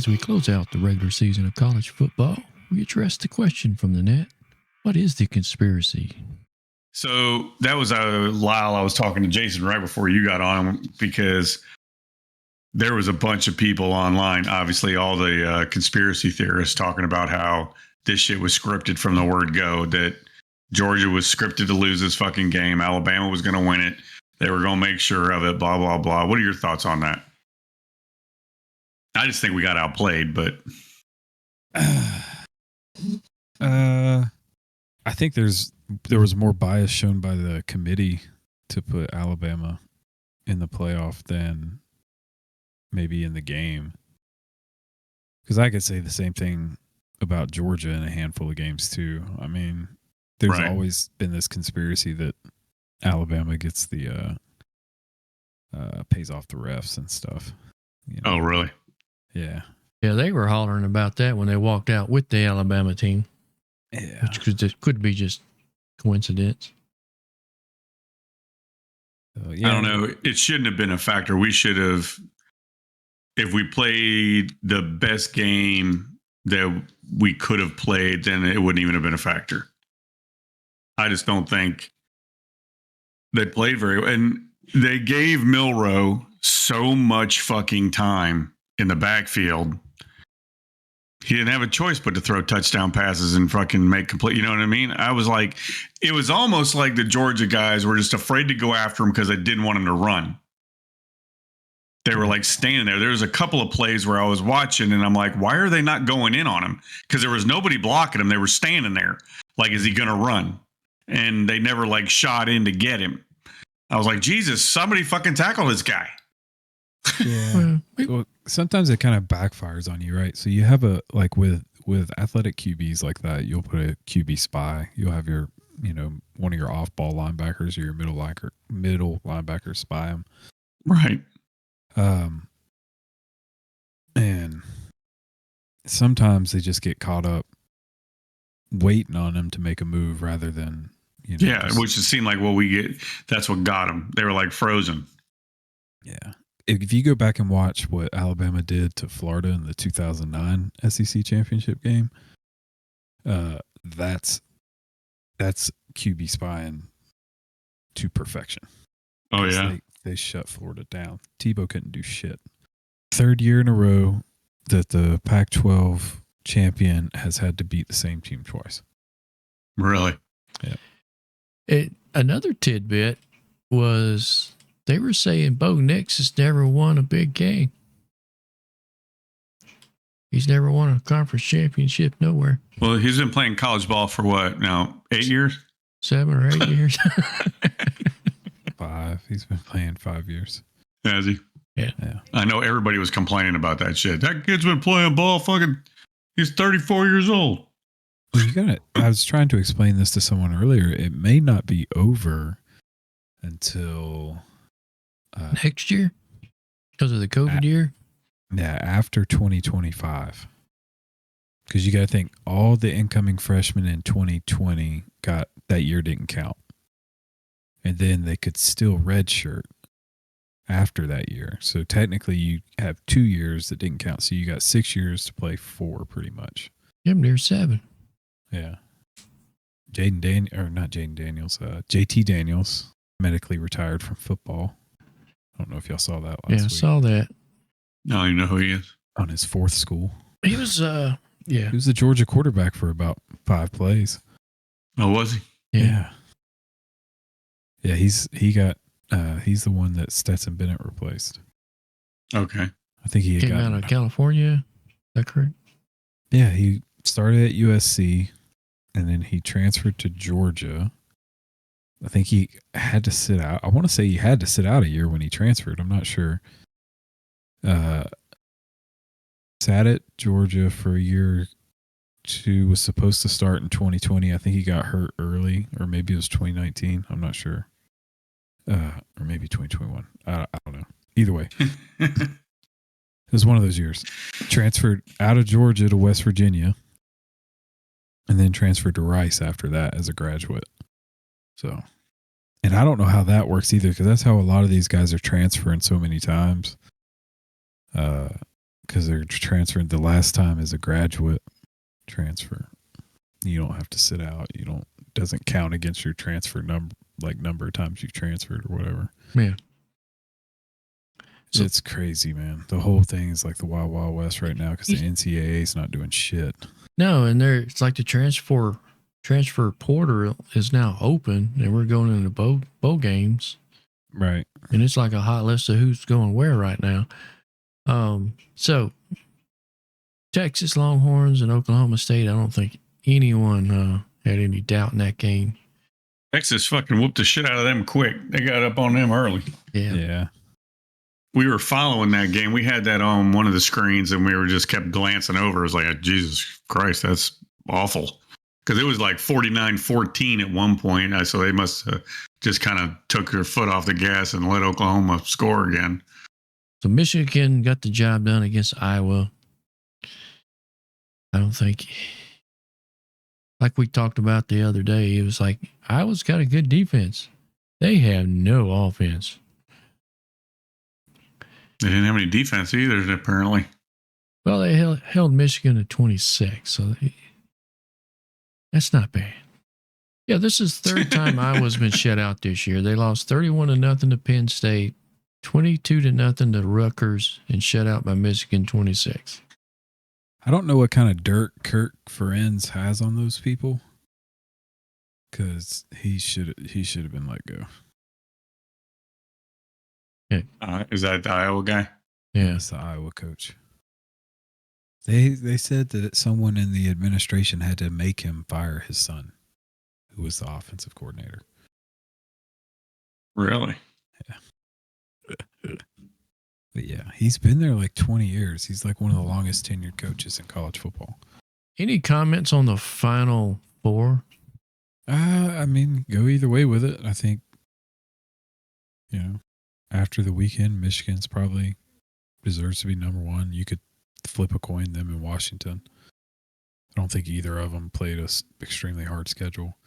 As we close out the regular season of college football, we address the question from the net: what is the conspiracy? So that was Lyle. I was talking to Jason right before you got on because there was a bunch of people online, obviously all the conspiracy theorists talking about how this shit was scripted from the word go, that Georgia was scripted to lose this fucking game. Alabama was going to win it. They were going to make sure of it, blah, blah, blah. What are your thoughts on that? I just think we got outplayed, but I think there was more bias shown by the committee to put Alabama in the playoff than maybe in the game. Because I could say the same thing about Georgia in a handful of games too. I mean, there's always been this conspiracy that Alabama gets the pays off the refs and stuff. You know? Oh, really? Yeah. Yeah, they were hollering about that when they walked out with the Alabama team. Yeah. Which could be just coincidence. I don't know. It shouldn't have been a factor. We should have, if we played the best game that we could have played, then it wouldn't even have been a factor. I just don't think they played very well. And they gave Milroe so much fucking time in the backfield. He didn't have a choice but to throw touchdown passes and fucking make complete. You know what I mean? I was like, it was almost like the Georgia guys were just afraid to go after him because they didn't want him to run. They were like standing there. There was a couple of plays where I was watching and I'm like, why are they not going in on him? Because there was nobody blocking him. They were standing there. Like, is he going to run? And they never like shot in to get him. I was like, Jesus, somebody fucking tackle this guy. Yeah. Well, sometimes it kind of backfires on you, right? So you have with athletic QBs like that, you'll put a QB spy. You'll have your, one of your off-ball linebackers or your middle linebacker spy him. Right. And sometimes they just get caught up waiting on him to make a move rather than, which it seemed like that's what got them. They were like frozen. Yeah. If you go back and watch what Alabama did to Florida in the 2009 SEC championship game, that's QB spying to perfection. Oh yeah, they shut Florida down. Tebow couldn't do shit. Third year in a row that the Pac-12 champion has had to beat the same team twice. Really? Yeah. Another tidbit was, they were saying Bo Nix has never won a big game. He's never won a conference championship nowhere. Well, he's been playing college ball for what now? 8 years? 7 or 8 years? 5. He's been playing 5 years. Has he? Yeah. I know everybody was complaining about that shit. That kid's been playing ball he's 34 years old. Well, I was trying to explain this to someone earlier. It may not be over until next year, because of the COVID year. Yeah, after 2025. Because you got to think all the incoming freshmen in 2020 that year didn't count, and then they could still redshirt after that year. So technically, you have 2 years that didn't count. So you got 6 years to play 4, pretty much. Yeah, there's 7. Yeah. JT Daniels medically retired from football. I don't know if y'all saw that last week. Yeah, I saw that. No, you know who he is. On his 4th school. He was, He was the Georgia quarterback for about 5 plays. Oh, was he? Yeah. Yeah, he's the one that Stetson Bennett replaced. Okay. I think he came out of California. Is that correct? Yeah, he started at USC, and then he transferred to Georgia. I think he had to sit out. I want to say he had to sit out a year when he transferred. I'm not sure. Sat at Georgia for a year. Was supposed to start in 2020. I think he got hurt early, or maybe it was 2019. I'm not sure. Or maybe 2021. I don't know. Either way, it was one of those years. Transferred out of Georgia to West Virginia, and then transferred to Rice after that as a graduate. So, and I don't know how that works either, because that's how a lot of these guys are transferring so many times. because they're transferred the last time as a graduate transfer. You don't have to sit out. Doesn't count against your transfer number of times you've transferred or whatever. Yeah. So, It's crazy, man. The whole thing is like the Wild Wild West right now because the NCAA is not doing shit. no, and it's like the transfer portal is now open, and we're going into bowl games, Right. and it's like a hot list of who's going where right now. So Texas Longhorns and Oklahoma State, I don't think anyone had any doubt in that game. Texas fucking whooped the shit out of them quick. They got up on them early. Yeah. We were following that game. We had that on one of the screens, and we were just kept glancing over. It was like, Jesus Christ, that's awful. Because it was like 49-14 at one point. So they must have just kind of took their foot off the gas and let Oklahoma score again. So Michigan got the job done against Iowa. I don't think, like we talked about the other day, it was like Iowa's got a good defense. They have no offense. They didn't have any defense either, apparently. Well, they held Michigan to 26, so that's not bad. Yeah, this is the third time Iowa's been shut out this year. They lost 31-0 to Penn State, 22-0 to Rutgers, and shut out by Michigan 26. I don't know what kind of dirt Kirk Ferentz has on those people, because he should have been let go. Is that the Iowa guy? Yeah, That's the Iowa coach. They said that someone in the administration had to make him fire his son, who was the offensive coordinator. Really? But yeah, he's been there like 20 years. He's like one of the longest tenured coaches in college football. Any comments on the Final Four? I mean, go either way with it. I think, after the weekend, Michigan's probably deserves to be number one. You could flip a coin, them in Washington. I don't think either of them played a extremely hard schedule.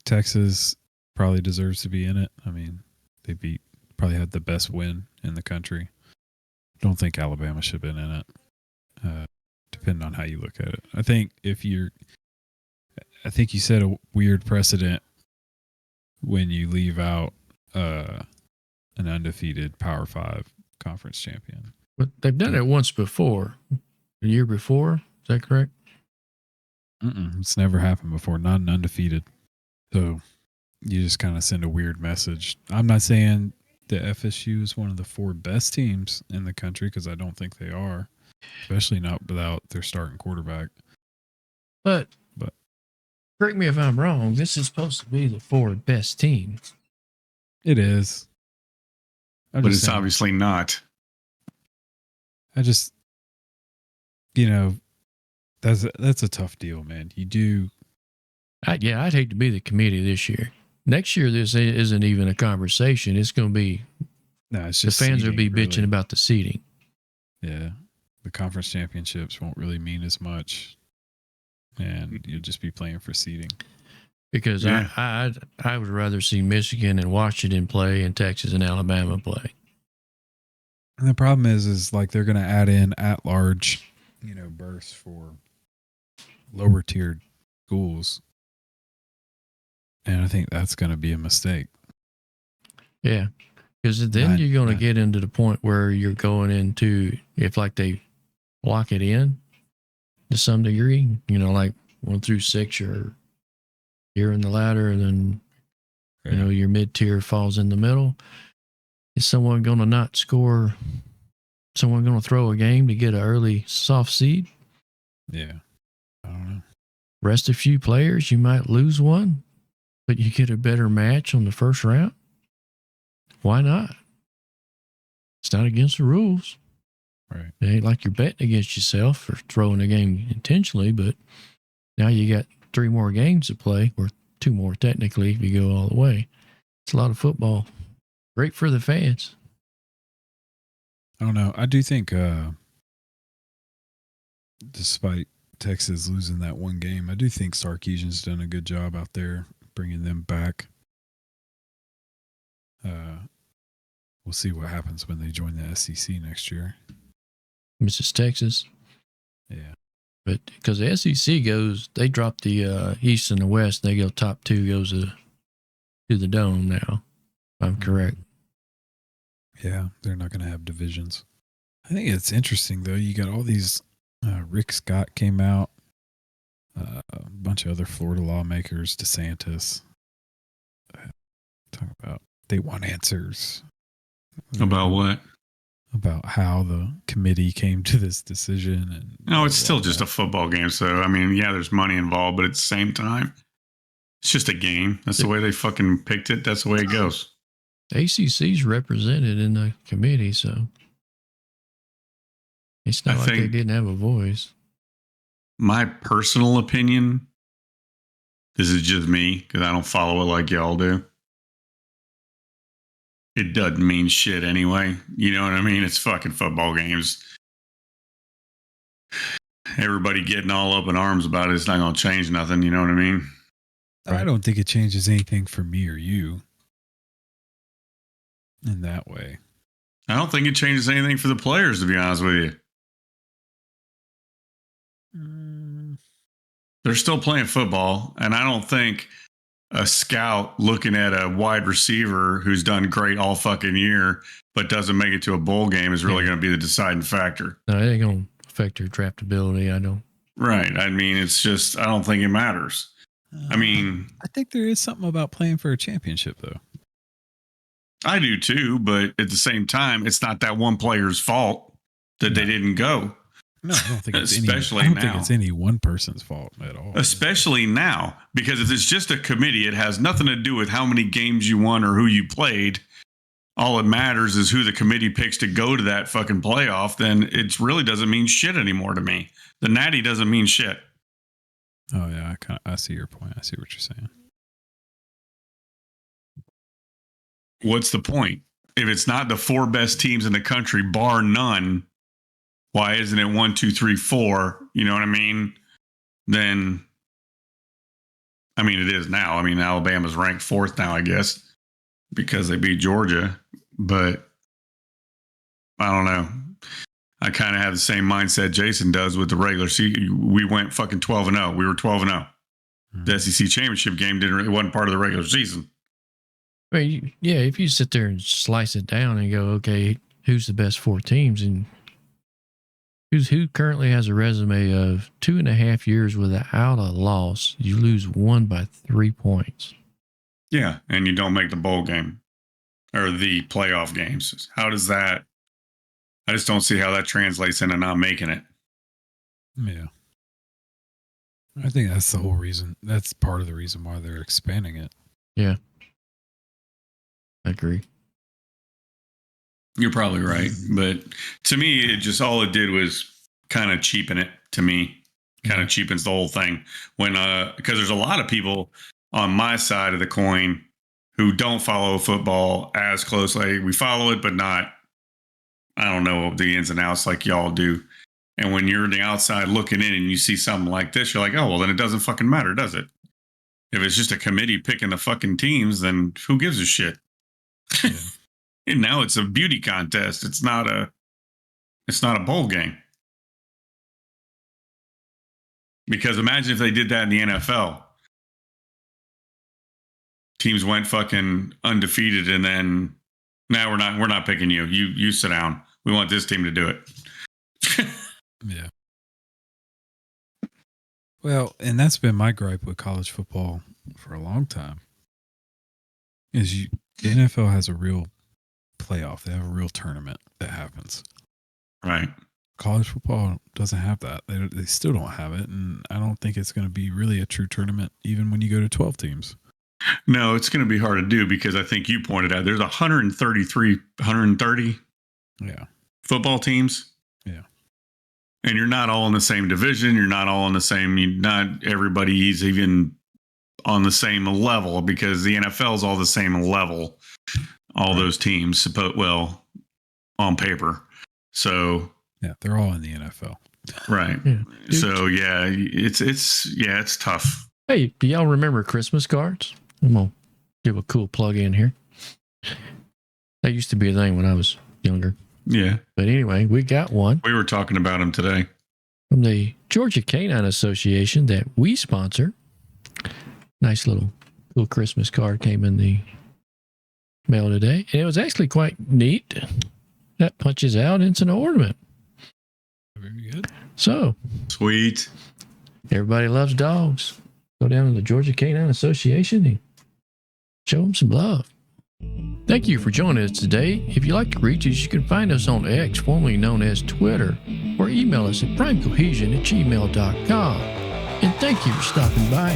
Texas probably deserves to be in it. I mean, they probably had the best win in the country. Don't think Alabama should have been in it. Depending on how you look at it. I think you set a weird precedent when you leave out an undefeated Power 5 conference champion. But they've done it once before. The year before, is that correct? It's never happened before. Not an undefeated. So you just kind of send a weird message. I'm not saying the FSU is one of the 4 best teams in the country, because I don't think they are, especially not without their starting quarterback. But correct me if I'm wrong. This is supposed to be the 4 best teams. It is. But it's obviously not. I just, that's a tough deal, man. You do. I'd hate to be the committee this year. Next year, this isn't even a conversation. It's going to be, It's the just fans seeding, will be bitching really. about the seeding. Yeah. The conference championships won't really mean as much, and you'll just be playing for seeding. Because Yeah. I would rather see Michigan and Washington play and Texas and Alabama play. And the problem is like they're going to add in at-large, berths for lower tiered schools, and I think that's going to be a mistake. Yeah, because then you're going to get into the point where you're going into, if like they lock it in to some degree, like 1 through 6, you're in the ladder, and then your mid-tier falls in the middle. Is someone going to not score? Someone going to throw a game to get an early soft seed? Yeah. I don't know. Rest a few players, you might lose one, but you get a better match on the first round. Why not? It's not against the rules. Right. It ain't like you're betting against yourself for throwing a game intentionally, but now you got 3 more games to play, or 2 more technically if you go all the way. It's a lot of football. Great for the fans. I don't know. I do think, despite Texas losing that one game, I do think Sarkisian's done a good job out there bringing them back. we'll see what happens when they join the SEC next year. Mrs. Texas. Yeah. But because the SEC goes, they drop the East and the West. They go top two goes to the Dome now. If I'm correct. Yeah, they're not going to have divisions. I think it's interesting, though. You got all these, Rick Scott came out, a bunch of other Florida lawmakers, DeSantis, talking about they want answers. About what? About how the committee came to this decision. And No, it's still just a football game. So, I mean, yeah, there's money involved, but at the same time, it's just a game. That's the way they fucking picked it. That's the way it goes. ACC's represented in the committee, so it's not like they didn't have a voice. My personal opinion, this is just me because I don't follow it like y'all do. It doesn't mean shit anyway. You know what I mean? It's fucking football games. Everybody getting all up in arms about it, it's not going to change nothing. You know what I mean? I don't think it changes anything for me or you in that way. I don't think it changes anything for the players, to be honest with you. They're still playing football, and I don't think a scout looking at a wide receiver who's done great all fucking year but doesn't make it to a bowl game is really going to be the deciding factor. No, it ain't going to affect your draftability. I don't. Right. I mean, it's just, I don't think it matters. I mean, I think there is something about playing for a championship, though. I do too, but at the same time, it's not that one player's fault that they didn't go. No, I don't think it's Especially I don't now. think it's any one person's fault at all. Especially now, because if it's just a committee, it has nothing to do with how many games you won or who you played. All it matters is who the committee picks to go to that fucking playoff. Then it really doesn't mean shit anymore to me. The natty doesn't mean shit. Oh yeah, I see your point. I see what you're saying. What's the point? If it's not the four best teams in the country, bar none, why isn't it 1, 2, 3, 4? You know what I mean? Then, I mean, it is now. I mean, Alabama's ranked 4th now, I guess, because they beat Georgia. But I don't know. I kind of have the same mindset Jason does with the regular season. We went fucking 12-0. We were 12-0. Mm-hmm. The SEC championship game it wasn't part of the regular season. Well, yeah, if you sit there and slice it down and go, okay, who's the best 4 teams, and who currently has a resume of 2.5 years without a loss, you lose 1 by 3 points. Yeah, and you don't make the bowl game or the playoff games. How does that? I just don't see how that translates into not making it. Yeah. I think that's the whole reason. That's part of the reason why they're expanding it. Yeah. I agree. You're probably right. But to me, it just all it did was kind of cheapen it to me. Kind of cheapens the whole thing. When because there's a lot of people on my side of the coin who don't follow football as closely. We follow it, but not, I don't know the ins and outs like y'all do. And when you're on the outside looking in and you see something like this, you're like, oh, well, then it doesn't fucking matter, does it? If it's just a committee picking the fucking teams, then who gives a shit? Yeah. And now it's a beauty contest. It's not a bowl game. Because imagine if they did that in the NFL. Teams went fucking undefeated and then now we're not picking you. You sit down. We want this team to do it. Yeah. Well, and that's been my gripe with college football for a long time. The NFL has a real playoff. They have a real tournament that happens. Right. College football doesn't have that. They still don't have it, and I don't think it's going to be really a true tournament even when you go to 12 teams. No, it's going to be hard to do because I think you pointed out there's 130 football teams. Yeah. And you're not all in the same division. You're not all in the same, not everybody's even on the same level because the NFL is all the same level. All those teams, well, on paper. So yeah, they're all in the NFL. Right. Yeah. So yeah, it's tough. Hey, do y'all remember Christmas cards? I'm gonna give a cool plug in here. That used to be a thing when I was younger. Yeah. But anyway, we got one We were talking about him today. from the Georgia Canine Association that we sponsor. Nice little Christmas card came in the mail today. And it was actually quite neat. That punches out. It's an ornament. Very good. So, Sweet. everybody loves dogs. Go down to the Georgia Canine Association and show them some love. Thank you for joining us today. If you'd like to reach us, you can find us on X, formerly known as Twitter, or email us at primecohesion@gmail.com. And thank you for stopping by.